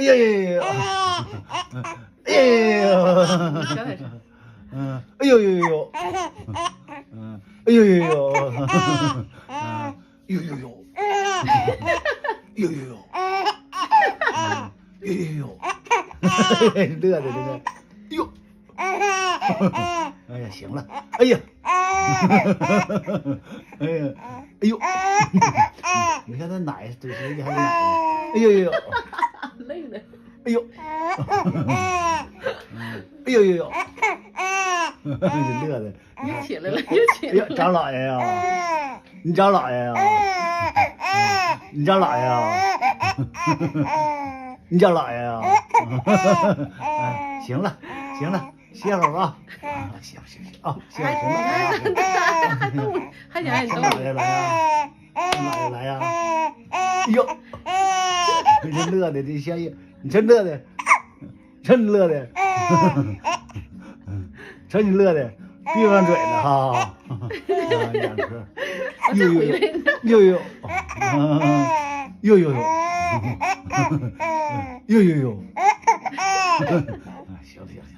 哎呀呀呀！哎呀呀呀！你小点声。哎呦呦呦！哎呦呦呦！哎呦呦呦！哎呦呦呦！哎呦呦呦！乐的这个，哎呦！哎呀，行了，哎呀！哎呀，哎呦！你看他奶嘴唇里还有奶呢，哎呦呦呦！累了。哎呦！哎呦呦呦！这乐的，又起来了，又起哎呀，来了。找姥爷呀！你找姥爷呀？你找姥爷呀？你找姥爷呀？行了，行了，歇会儿吧。歇会儿啊，歇会儿行了。还动，还想让你动。姥爷来呀！姥爷来呀！哎呦！这乐的，这小爷，你真乐的，真乐的，瞅你乐的，闭上嘴呢哈，两颗，呦呦呦呦呦，呦呦呦，呦呦呦，行了行了。